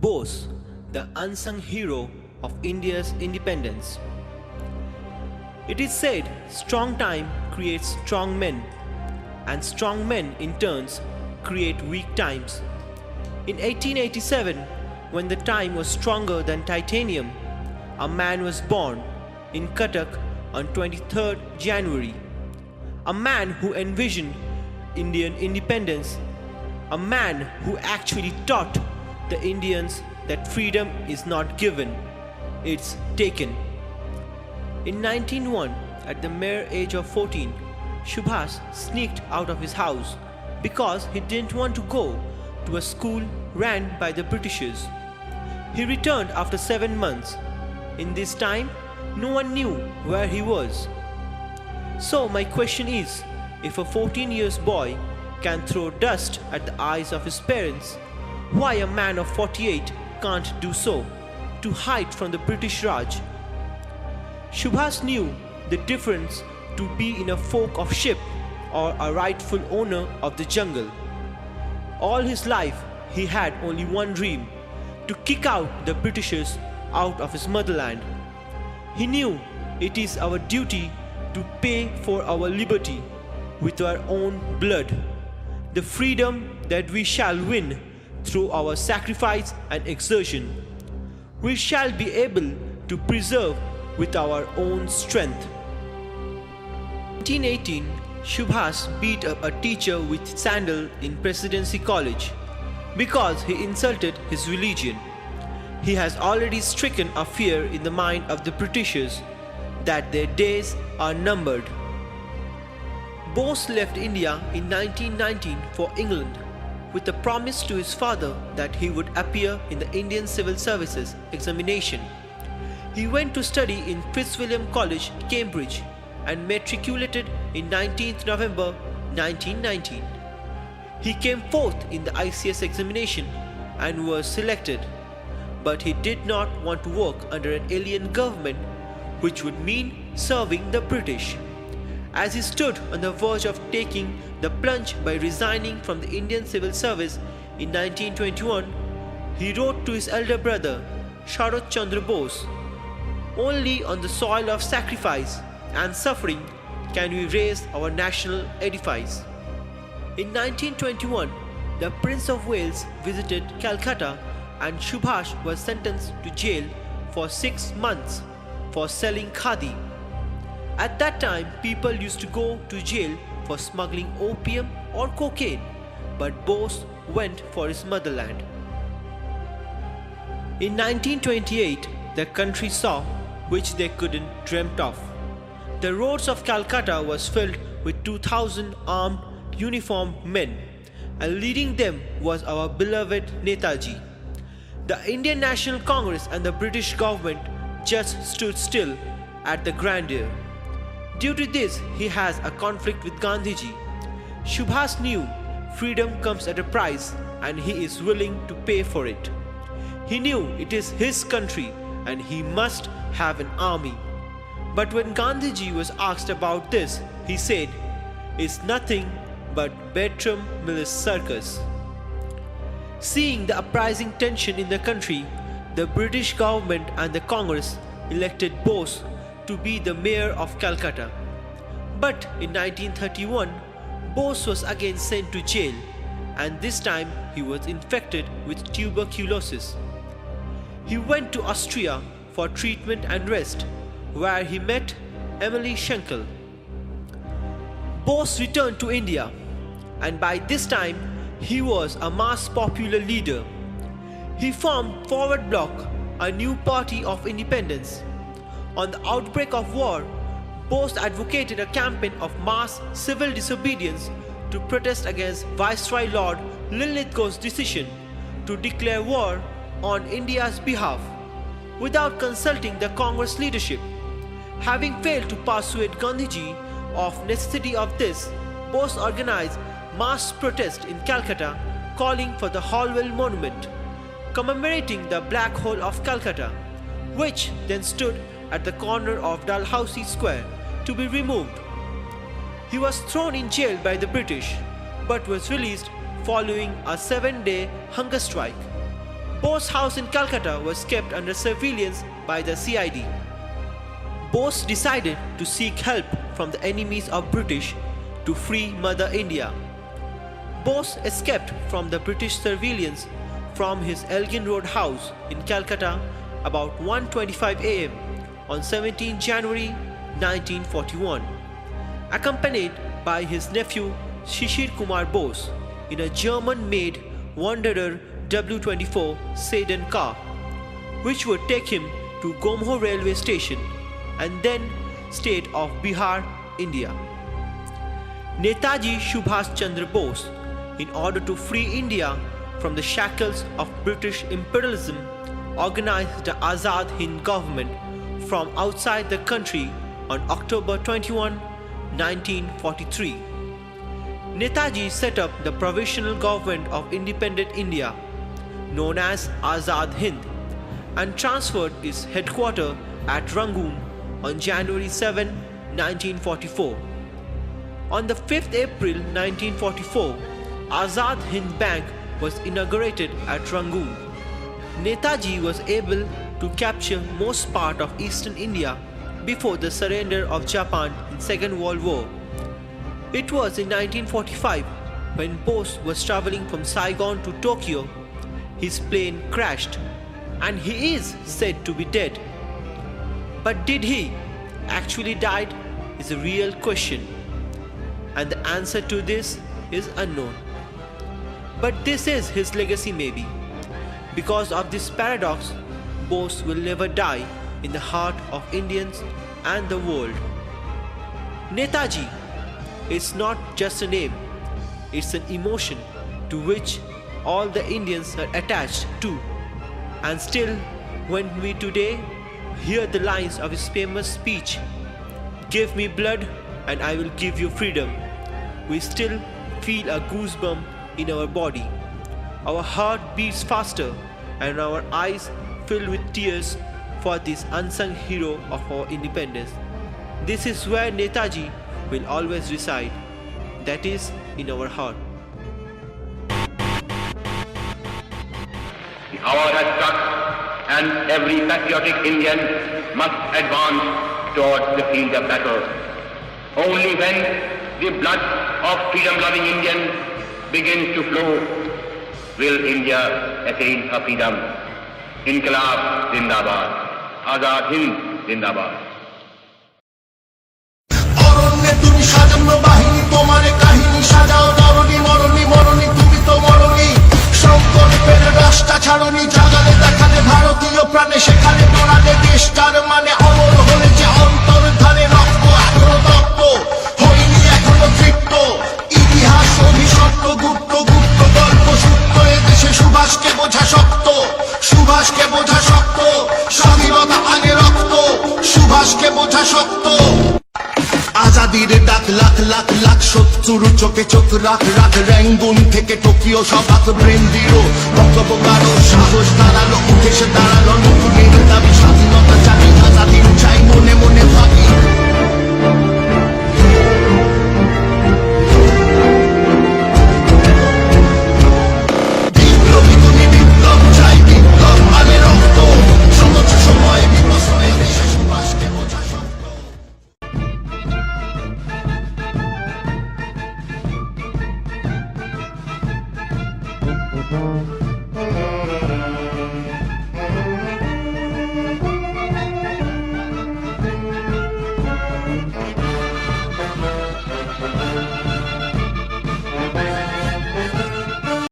Bose, the unsung hero of India's independence. It is said strong time creates strong men, and strong men in turns create weak times. In 1887, when the time was stronger than titanium, a man was born in Cuttack on 23rd January. A man who envisioned Indian independence, a man who actually taught the Indians that freedom is not given, it's taken. In 1901, at the mere age of 14, Subhas sneaked out of his house because he didn't want to go to a school ran by the Britishers. He returned after 7 months. In this time, no one knew where he was. So my question is, if a 14-year boy can throw dust at the eyes of his parents, why a man of 48 can't do so, to hide from the British Raj? Subhas knew the difference to be in a fork of ship or a rightful owner of the jungle. All his life he had only one dream, to kick out the Britishers out of his motherland. He knew it is our duty to pay for our liberty with our own blood, the freedom that we shall win through our sacrifice and exertion. We shall be able to preserve with our own strength. In 1918, Subhas beat up a teacher with sandal in Presidency College because he insulted his religion. He has already stricken a fear in the mind of the Britishers that their days are numbered. Bose left India in 1919 for England with a promise to his father that he would appear in the Indian Civil Services examination. He went to study in Fitzwilliam College, Cambridge, and matriculated in 19th November 1919. He came fourth in the ICS examination and was selected, but he did not want to work under an alien government, which would mean serving the British. As he stood on the verge of taking the plunge by resigning from the Indian Civil Service in 1921, he wrote to his elder brother, Sharat Chandra Bose, "Only on the soil of sacrifice and suffering can we raise our national edifice." In 1921, the Prince of Wales visited Calcutta and Subhas was sentenced to jail for 6 months for selling khadi. At that time, people used to go to jail for smuggling opium or cocaine, but Bose went for his motherland. In 1928, the country saw which they couldn't dreamt of. The roads of Calcutta was filled with 2,000 armed, uniformed men, and leading them was our beloved Netaji. The Indian National Congress and the British government just stood still at the grandeur. Due to this, he has a conflict with Gandhiji. Subhas knew freedom comes at a price and he is willing to pay for it. He knew it is his country and he must have an army. But when Gandhiji was asked about this, he said, "It's nothing but Bertram Miller's circus." Seeing the uprising tension in the country, the British government and the Congress elected Bose to be the mayor of Calcutta. But in 1931, Bose was again sent to jail, and this time he was infected with tuberculosis. He went to Austria for treatment and rest, where he met Emily Schenkel. Bose returned to India, and by this time he was a mass popular leader. He formed Forward Bloc, a new party of independence. On the outbreak of war, Bose advocated a campaign of mass civil disobedience to protest against Viceroy Lord Linlithgow's decision to declare war on India's behalf without consulting the Congress leadership. Having failed to persuade Gandhiji of necessity of this, Bose organized mass protest in Calcutta calling for the Holwell Monument, commemorating the Black Hole of Calcutta, which then stood at the corner of Dalhousie Square, to be removed. He was thrown in jail by the British, but was released following a 7-day hunger strike. Bose's house in Calcutta was kept under surveillance by the CID. Bose decided to seek help from the enemies of British to free Mother India. Bose escaped from the British surveillance from his Elgin Road house in Calcutta about 1:25 am on 17 January 1941, accompanied by his nephew Shishir Kumar Bose in a German-made Wanderer W24 sedan car, which would take him to Gomho railway station and then state of Bihar, India. Netaji Subhash Chandra Bose, in order to free India from the shackles of British imperialism, organized the Azad Hind government from outside the country on October 21, 1943. Netaji set up the Provisional Government of Independent India, known as Azad Hind, and transferred its headquarters at Rangoon on January 7, 1944. On the 5th April 1944, Azad Hind Bank was inaugurated at Rangoon. Netaji was able to capture most part of eastern India before the surrender of Japan in Second World War. It was in 1945 when Bose was traveling from Saigon to Tokyo. His plane crashed and he is said to be dead. But did he actually died is a real question, and the answer to this is unknown. But this is his legacy maybe. Because of this paradox, Bose will never die in the heart of Indians and the world. Netaji is not just a name, it's an emotion to which all the Indians are attached to. And still, when we today hear the lines of his famous speech, "Give me blood and I will give you freedom," we still feel a goosebump in our body. Our heart beats faster and our eyes fill with tears for this unsung hero of our independence. This is where Netaji will always reside, that is, in our heart. The hour has struck, and every patriotic Indian must advance towards the field of battle. Only when the blood of freedom-loving Indians begins to flow will India attain her freedom. Inqilab Zindabad, Azad Hind Zindabad. অরণ্যে তুমি সাজানো বাহিনী, তোমারে কাহিনী সাজাও ধরণী, মরণী মরণী তুমি তো মরণী। সংকল্পের রাস্তা ছাড়নি, জাগালে দেখালে ভারতীয় প্রাণে, সেখানে তোরালে দেশটার মানে অমর হলে যে অন্তর ধারে রক্ত এখনো তপ্ত হয়নি, এখনো তৃপ্ত। ইতিহাস অভিশপ্ত গুপ্ত গুপ্ত গল্প সূত্র, এদেশে সুভাষকে বোঝা শক্ত, সুভাষকে বোঝা শক্ত। স্বাধীনতা আগে রক্ত, সুভাষকে বোঝা শক্ত। আজাদির ডাক লাখ লাখ লাখ শত্রুর চোখে চোখ রাখ রাখ। র্যাঙ্গুন থেকে টোকিও সবাক ব্রেন্দিরো বক্তব্য কারো সাহস দাঁড়ালো, উঠে সে দাঁড়ালো নতুনের দাবি। স্বাধীনতা চাই, আজাদি চাই, মনে মনে ভাবি। বিপ্লবী তুমি বিপ্লব চাই, বিপ্লব মানে রক্ত। সমস্ত সময় বিপ্লবে দেশে সুভাষকে বোঝা শক্ত। Thank you.